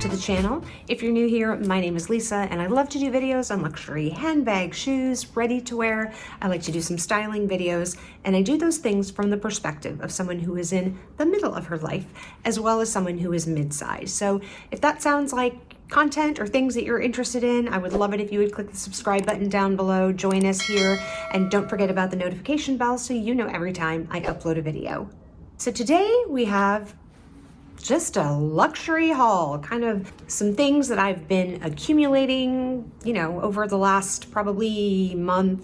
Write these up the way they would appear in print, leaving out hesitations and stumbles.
to the channel. If you're new here, my name is Lisa and I love to do videos on luxury handbags, shoes, ready to wear. I like to do some styling videos, and I do those things from the perspective of someone who is in the middle of her life as well as someone who is mid-size. So if that sounds like content or things that you're interested in, I would love it if you would click the subscribe button down below, join us here, and don't forget about the notification bell so you know every time I upload a video. So today we have just a luxury haul, kind of some things that I've been accumulating, over the last probably month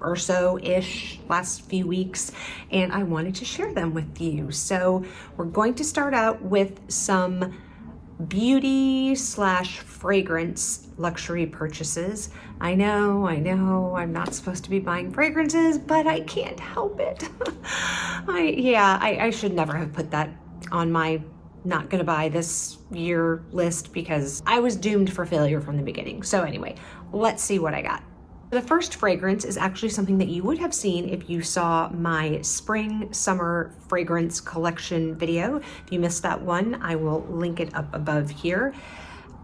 or so-ish, last few weeks, and I wanted to share them with you. So we're going to start out with some beauty / fragrance luxury purchases. I know, I'm not supposed to be buying fragrances, but I can't help it. I should never have put that on my not gonna buy this year list because I was doomed for failure from the beginning. So anyway, let's see what I got. The first fragrance is actually something that you would have seen if you saw my spring summer fragrance collection video. If you missed that one, I will link it up above here.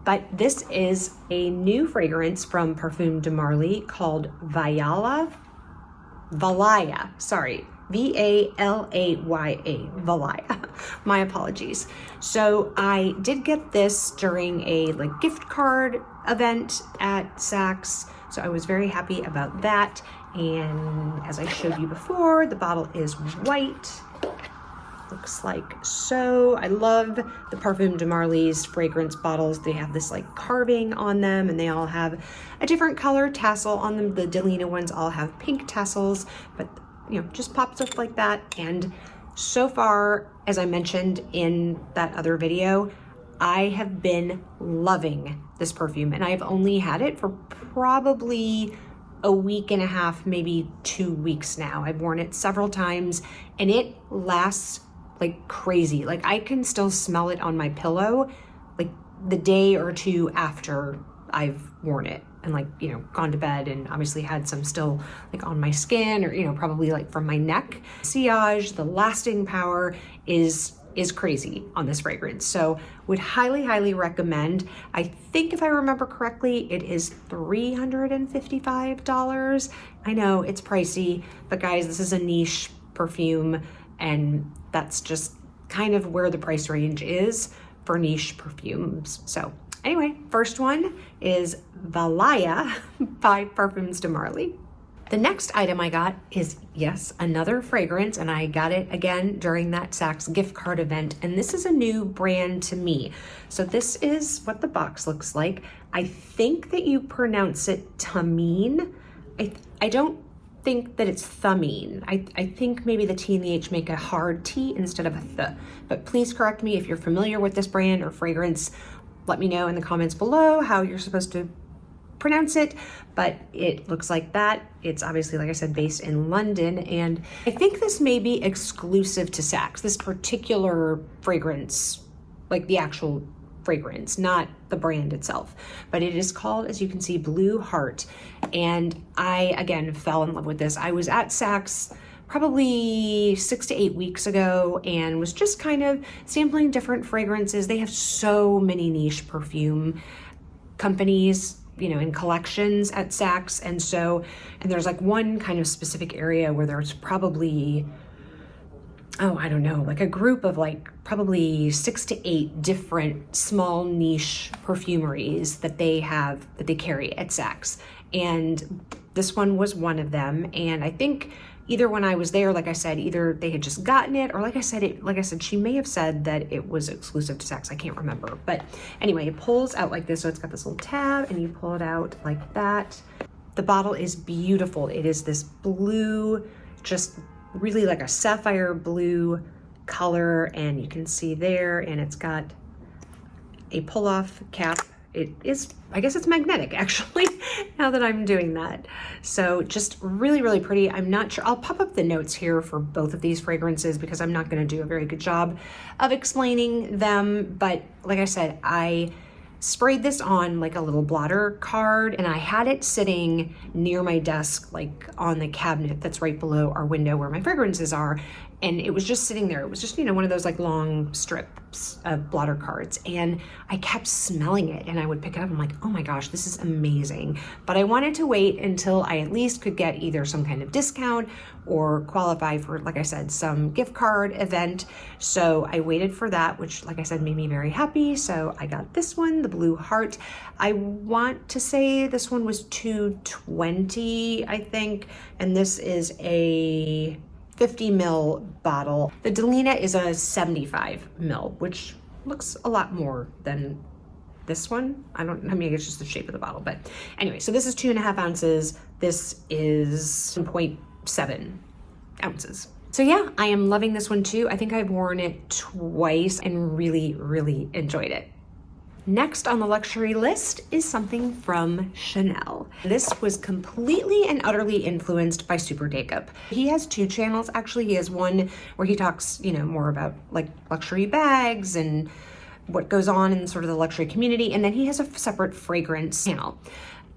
But this is a new fragrance from Perfume de Marley called Valaya, sorry. V-A-L-A-Y-A, Valaya. My apologies. So I did get this during a gift card event at Saks. So I was very happy about that. And as I showed you before, the bottle is white. Looks like so. I love the Perfume de Marley's fragrance bottles. They have this carving on them, and they all have a different color tassel on them. The Delina ones all have pink tassels, but just pops up like that. And so far, as I mentioned in that other video, I have been loving this perfume, and I've only had it for probably a week and a half, maybe 2 weeks now. I've worn it several times and it lasts like crazy. I can still smell it on my pillow the day or two after I've worn it and gone to bed, and obviously had some still on my skin or probably from my neck. Sillage, the lasting power is crazy on this fragrance. So would highly recommend. I think if I remember correctly, it is $355. I know it's pricey, but guys, this is a niche perfume, and that's just kind of where the price range is for niche perfumes. So anyway, first one is Valaya by Perfumes de Marley. The next item I got is, yes, another fragrance, and I got it again during that Saks gift card event, and this is a new brand to me. So this is what the box looks like. I think that you pronounce it Tamine. I don't think that it's Thamine. I think maybe the T and the H make a hard T instead of a th, but please correct me if you're familiar with this brand or fragrance. Let me know in the comments below how you're supposed to pronounce it, but it looks like that. It's obviously, like I said, based in London, and I think this may be exclusive to Saks, this particular fragrance, the actual fragrance, not the brand itself, but it is called, as you can see, Blue Heart. And I, again, fell in love with this. I was at Saks probably 6 to 8 weeks ago and was just kind of sampling different fragrances. They have so many niche perfume companies, in collections at Saks. And there's one kind of specific area where there's probably, I don't know, a group of probably 6 to 8 different small niche perfumeries that they carry at Saks. And this one was one of them. And I think either when I was there, like I said, either they had just gotten it, or like I said, she may have said that it was exclusive to Saks. I can't remember. But anyway, it pulls out like this. So it's got this little tab and you pull it out like that. The bottle is beautiful. It is this blue, just really like a sapphire blue color. And you can see there, and it's got a pull-off cap. It is, I guess it's magnetic actually, now that I'm doing that. So just really pretty. I'm not sure, I'll pop up the notes here for both of these fragrances because I'm not gonna do a very good job of explaining them. But like I said, I sprayed this on like a little blotter card, and I had it sitting near my desk, like on the cabinet that's right below our window where my fragrances are. And it was just sitting there. It was just, you know, one of those like long strips of blotter cards. And I kept smelling it, and I would pick it up. I'm like, oh my gosh, this is amazing. But I wanted to wait until I at least could get either some kind of discount or qualify for, like I said, some gift card event. So I waited for that, which, like I said, made me very happy. So I got this one, the Blue Heart. I want to say this one was $220, I think. And this is a 50 ml bottle. The Delina is a 75 ml, which looks a lot more than this one. I mean, it's just the shape of the bottle, but anyway, so this is 2.5 ounces. This is 1.7 ounces. So yeah, I am loving this one too. I think I've worn it twice and really, really enjoyed it. Next on the luxury list is something from Chanel. This was completely and utterly influenced by Super Jacob. He has two channels, actually. He has one where he talks, you know, more about like luxury bags and what goes on in sort of the luxury community. And then he has a separate fragrance channel.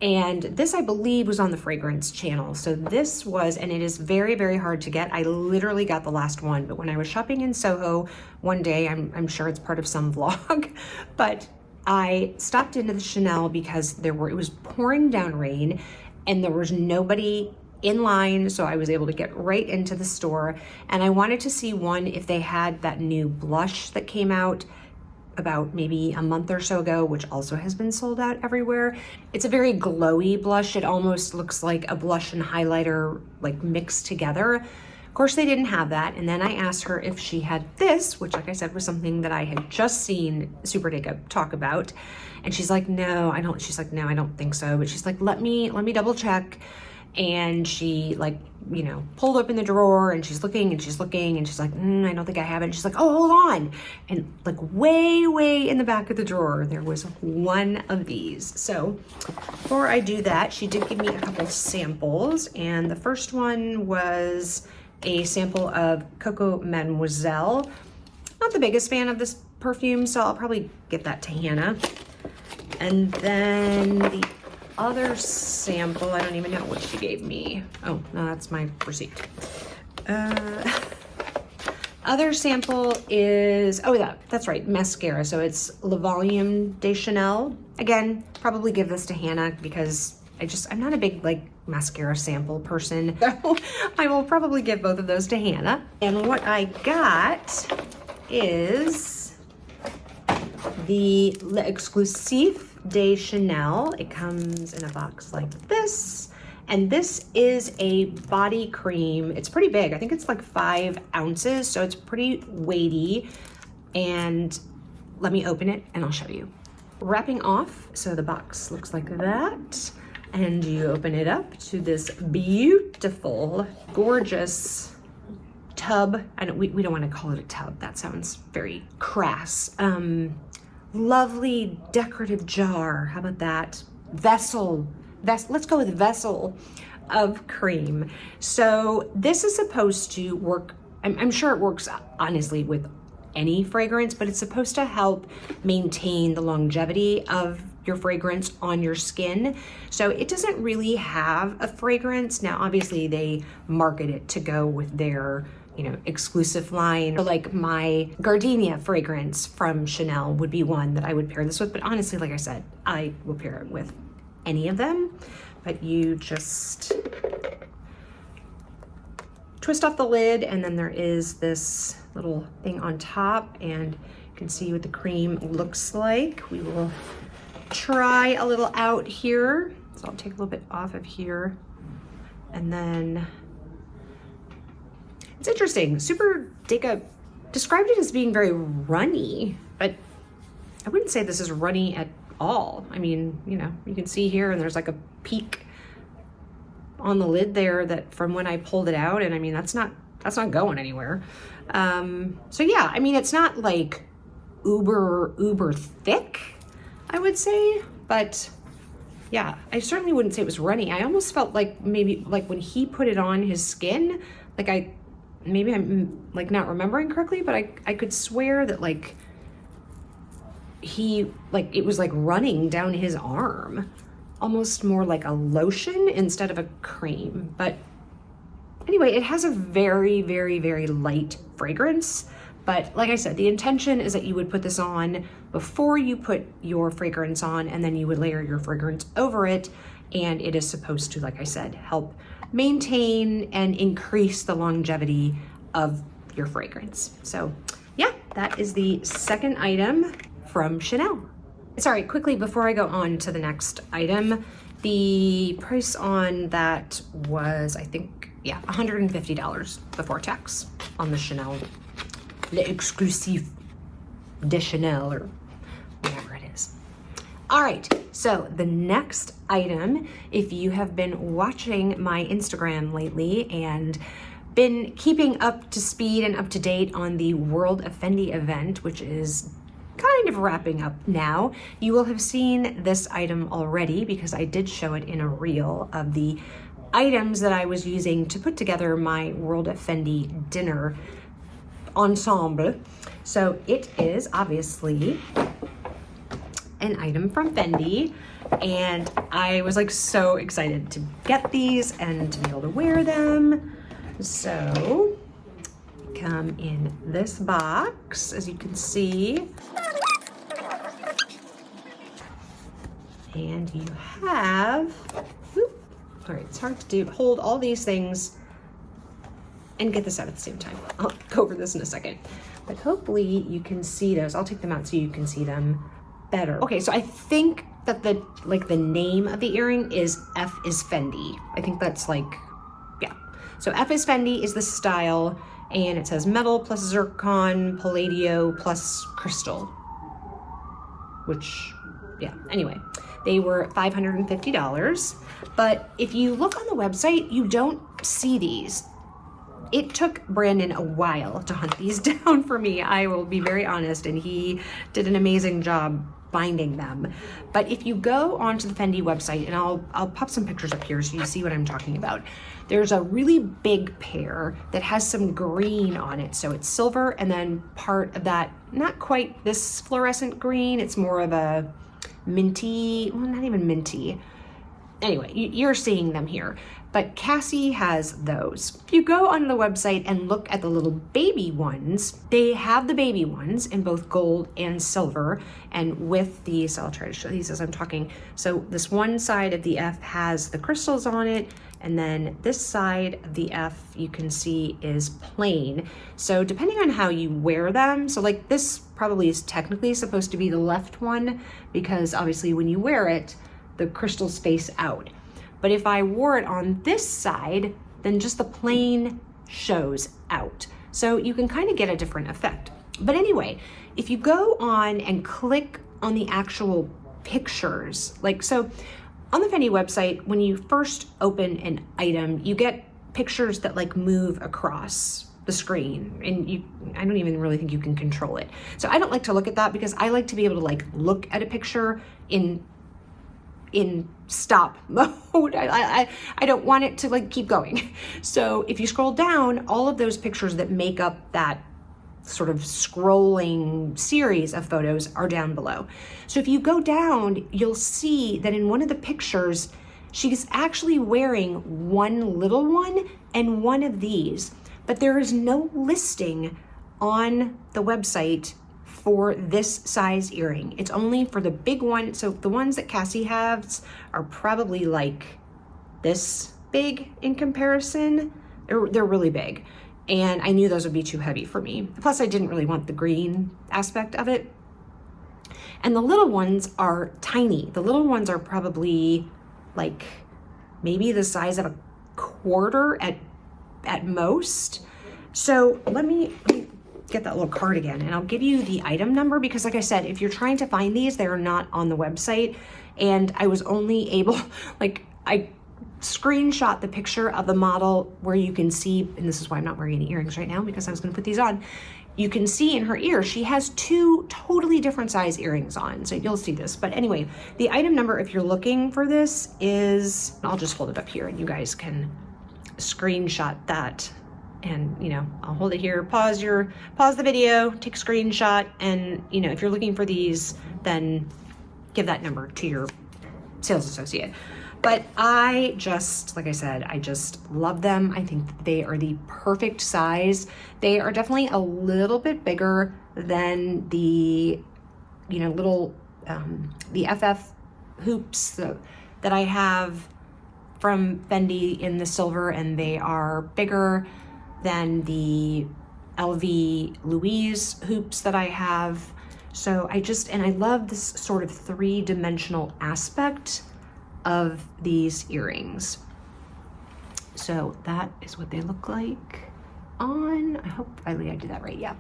And this, I believe, was on the fragrance channel. So this was, and it is very, very hard to get. I literally got the last one, but when I was shopping in Soho one day, I'm sure it's part of some vlog, but I stopped into the Chanel because it was pouring down rain and there was nobody in line, so I was able to get right into the store. And I wanted to see one, if they had that new blush that came out about maybe a month or so ago, which also has been sold out everywhere. It's a very glowy blush. It almost looks like a blush and highlighter like mixed together. Of course, they didn't have that. And then I asked her if she had this, which, like I said, was something that I had just seen Super Jacob talk about. And she's like, no, I don't. She's like, no, I don't think so. But she's like, let me double check. And she, like, you know, pulled open the drawer and she's looking and she's looking and she's like, I don't think I have it. And she's like, oh, hold on. And like way, way in the back of the drawer, there was one of these. So before I do that, she did give me a couple samples. And the first one was a sample of Coco Mademoiselle. Not the biggest fan of this perfume, so I'll probably give that to Hannah. And then the other sample, I don't even know what she gave me. Oh, no, that's my receipt. Other sample is, oh yeah, that's right, mascara. So it's Le Volume de Chanel. Again, probably give this to Hannah because I'm not a big like mascara sample person. So I will probably give both of those to Hannah. And what I got is the L'Exclusif de Chanel. It comes in a box like this. And this is a body cream. It's pretty big. I think it's like 5 ounces. So it's pretty weighty. And let me open it and I'll show you. Wrapping off. So the box looks like that. And you open it up to this beautiful, gorgeous tub. We don't want to call it a tub. That sounds very crass. Lovely decorative jar. How about that? Vessel. Let's go with vessel of cream. So this is supposed to work. I'm sure it works honestly with any fragrance, but it's supposed to help maintain the longevity of your fragrance on your skin. So it doesn't really have a fragrance. Now, obviously they market it to go with their, you know, exclusive line. So like my Gardenia fragrance from Chanel would be one that I would pair this with. But honestly, like I said, I will pair it with any of them. But you just twist off the lid and then there is this little thing on top and you can see what the cream looks like. We will try a little out here. So I'll take a little bit off of here. And then it's interesting. Super Jacob described it as being very runny, but I wouldn't say this is runny at all. I mean, you know, you can see here and there's like a peak on the lid there that from when I pulled it out, and I mean, that's not going anywhere. So yeah, I mean, it's not like uber thick, I would say, but yeah, I certainly wouldn't say it was runny. I almost felt like maybe like when he put it on his skin, like maybe I'm like not remembering correctly, but I could swear that like it was like running down his arm, almost more like a lotion instead of a cream. But anyway, it has a very, very, very light fragrance. But like I said, the intention is that you would put this on before you put your fragrance on, and then you would layer your fragrance over it. And it is supposed to, like I said, help maintain and increase the longevity of your fragrance. So yeah, that is the second item from Chanel. Sorry, quickly before I go on to the next item, the price on that was, I think, yeah, $150 before tax on the Chanel, Le Exclusive de Chanel, or whatever it is. All right, so the next item, if you have been watching my Instagram lately and been keeping up to speed and up to date on the World of Fendi event, which is kind of wrapping up now, you will have seen this item already because I did show it in a reel of the items that I was using to put together my World of Fendi dinner ensemble. So it is obviously an item from Fendi, and I was like so excited to get these and to be able to wear them. So come in this box, as you can see, and you have, all right, it's hard to hold all these things and get this out at the same time. I'll go over this in a second, but hopefully you can see those. I'll take them out so you can see them better. Okay, so I think that the name of the earring is F is Fendi. I think that's like, yeah. So F is Fendi is the style, and it says metal plus zircon, palladio plus crystal, which, yeah, anyway, they were $550. But if you look on the website, you don't see these. It took Brandon a while to hunt these down for me, I will be very honest, and he did an amazing job finding them. But if you go onto the Fendi website, and I'll pop some pictures up here so you see what I'm talking about, there's a really big pair that has some green on it. So it's silver, and then part of that, not quite this fluorescent green, it's more of a minty, well, not even minty. Anyway, you're seeing them here. But Cassie has those. If you go on the website and look at the little baby ones, they have the baby ones in both gold and silver, and with these, I'll try to show these as I'm talking. So this one side of the F has the crystals on it, and then this side of the F you can see is plain. So depending on how you wear them, so like this probably is technically supposed to be the left one, because obviously when you wear it, the crystals face out. But if I wore it on this side, then just the plain shows out. So you can kind of get a different effect. But anyway, if you go on and click on the actual pictures, like so on the Fendi website, when you first open an item, you get pictures that like move across the screen, and I don't even really think you can control it. So I don't like to look at that, because I like to be able to like look at a picture in stop mode. I don't want it to like keep going. So if you scroll down, all of those pictures that make up that sort of scrolling series of photos are down below. So if you go down, you'll see that in one of the pictures, she's actually wearing one little one and one of these, but there is no listing on the website for this size earring. It's only for the big one. So the ones that Cassie has are probably like this big in comparison. They're really big. And I knew those would be too heavy for me. Plus I didn't really want the green aspect of it. And the little ones are tiny. The little ones are probably like maybe the size of a quarter at most. So let me get that little card again, and I'll give you the item number, because like I said, if you're trying to find these, they are not on the website, and I was only able, like I screenshot the picture of the model where you can see, and this is why I'm not wearing any earrings right now, because I was going to put these on. You can see in her ear, she has two totally different size earrings on, so you'll see this. But anyway, the item number, if you're looking for this, is, I'll just hold it up here and you guys can screenshot that And, you know, I'll hold it here, pause the video, take a screenshot, and, you know, if you're looking for these, then give that number to your sales associate. But I just, like I said, I just love them. I think that they are the perfect size. They are definitely a little bit bigger than the, you know, little, the FF hoops that I have from Fendi in the silver, and they are bigger than the LV Louise hoops that I have. So and I love this sort of three-dimensional aspect of these earrings. So that is what they look like on, I hope I did that right, yeah.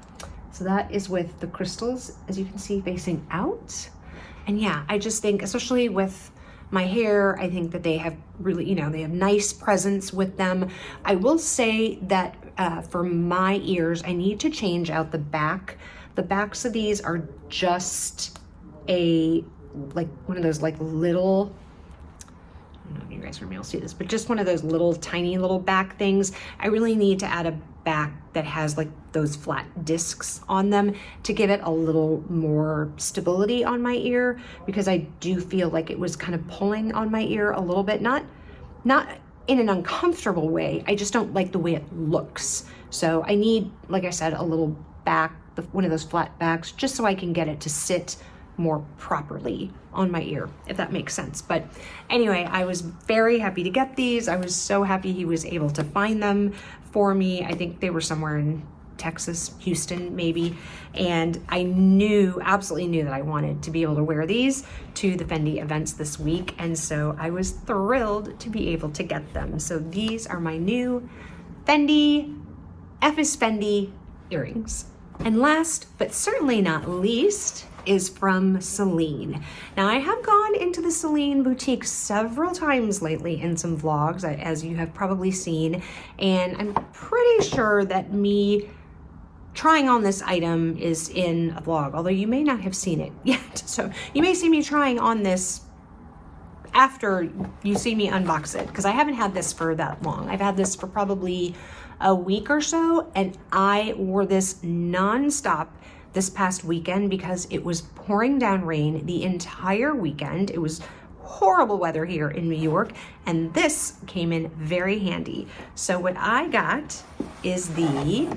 So that is with the crystals, as you can see, facing out. And yeah, I just think, especially with my hair, I think that they have really, you know, they have nice presence with them. I will say that for my ears, I need to change out the back. The backs of these are just like one of those like little, I don't know if you guys are gonna be able to see this, but just one of those little tiny little back things. I really need to add a back that has like those flat discs on them to give it a little more stability on my ear, because I do feel like it was kind of pulling on my ear a little bit, not in an uncomfortable way. I just don't like the way it looks. So I need, like I said, a little back, one of those flat backs, just so I can get it to sit more properly on my ear, if that makes sense. But anyway, I was very happy to get these. I was so happy he was able to find them for me. I think they were somewhere in Texas, Houston maybe. And I absolutely knew that I wanted to be able to wear these to the Fendi events this week. And so I was thrilled to be able to get them. So these are my new Fendi, F is Fendi earrings. And last, but certainly not least, is from Celine. Now, I have gone into the Celine boutique several times lately in some vlogs, as you have probably seen, and I'm pretty sure that me trying on this item is in a vlog, although you may not have seen it yet. So you may see me trying on this after you see me unbox it, because I haven't had this for that long. I've had this for probably a week or so, and I wore this nonstop this past weekend because it was pouring down rain the entire weekend. It was horrible weather here in New York, and this came in very handy. So what I got is the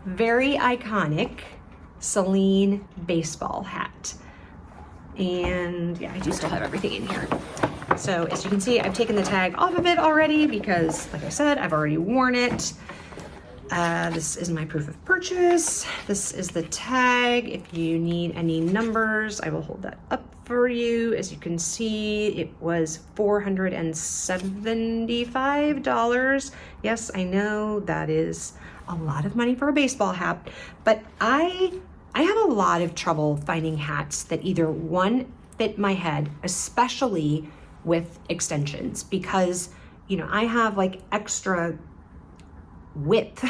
very iconic Celine baseball hat. And yeah, I do still have everything in here. So as you can see, I've taken the tag off of it already because, like I said, I've already worn it. This is my proof of purchase. This is the tag. If you need any numbers, I will hold that up for you. As you can see, it was $475. Yes, I know that is a lot of money for a baseball hat, but I have a lot of trouble finding hats that either, one, fit my head, especially with extensions, because, you know, I have like extra width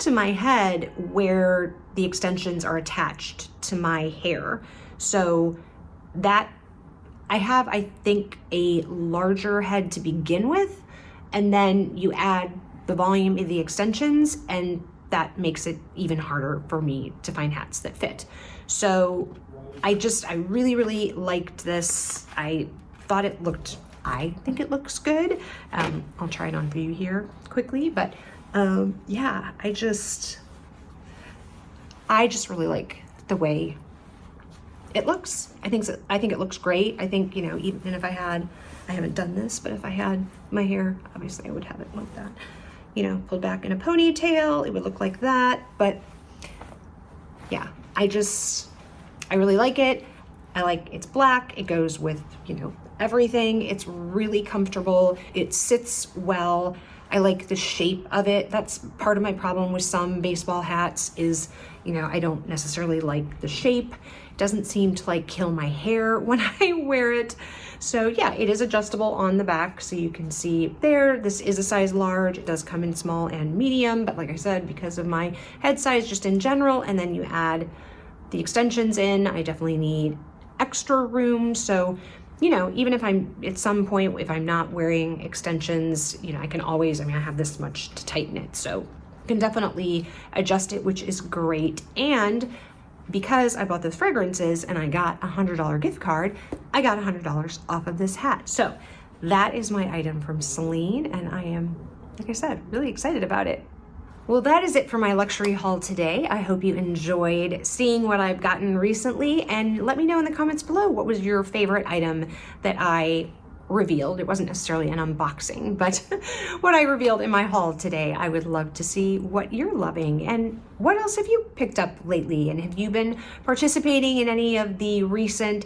to my head where the extensions are attached to my hair. So that I have, I think, a larger head to begin with, and then you add the volume of the extensions, and that makes it even harder for me to find hats that fit. So I really, really liked this. I think it looks good. I'll try it on for you here quickly, but yeah, I just really like the way it looks. I think it looks great. I think, you know, even if I haven't done this, but if I had my hair, obviously I would have it like that, you know, pulled back in a ponytail, it would look like that. But yeah, I really like it. It's black. It goes with, you know, everything. It's really comfortable. It sits well. I like the shape of it. That's part of my problem with some baseball hats is, you know, I don't necessarily like the shape. It doesn't seem to like kill my hair when I wear it. So yeah, it is adjustable on the back. So you can see there, this is a size large. It does come in small and medium, but like I said, because of my head size just in general, and then you add the extensions in, I definitely need extra room. So, you know, even if at some point, if I'm not wearing extensions, you know, I have this much to tighten it. So You can definitely adjust it, which is great. And because I bought those fragrances and I got a $100 gift card, I got $100 off of this hat. So that is my item from Celine, and I am, like I said, really excited about it. Well, that is it for my luxury haul today. I hope you enjoyed seeing what I've gotten recently, and let me know in the comments below what was your favorite item that I revealed. It wasn't necessarily an unboxing, but what I revealed in my haul today. I would love to see what you're loving and what else have you picked up lately, and have you been participating in any of the recent,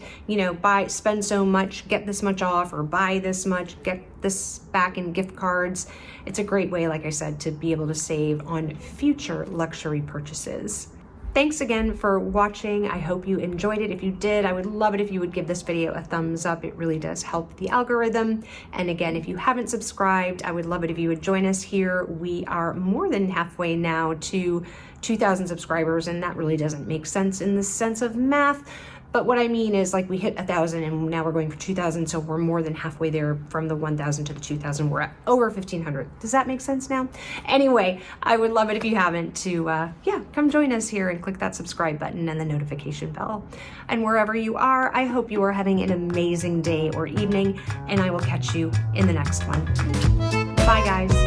spend so much, get this much off, or buy this much, get this back in gift cards. It's a great way, like I said, to be able to save on future luxury purchases. Thanks again for watching. I hope you enjoyed it. If you did, I would love it if you would give this video a thumbs up. It really does help the algorithm. And again, if you haven't subscribed, I would love it if you would join us here. We are more than halfway now to 2,000 subscribers, and that really doesn't make sense in the sense of math. But what I mean is, like, we hit 1,000 and now we're going for 2,000, so we're more than halfway there from the 1,000 to the 2,000. We're at over 1,500. Does that make sense now? Anyway, I would love it if you haven't to, come join us here and click that subscribe button and the notification bell. And wherever you are, I hope you are having an amazing day or evening, and I will catch you in the next one. Bye, guys.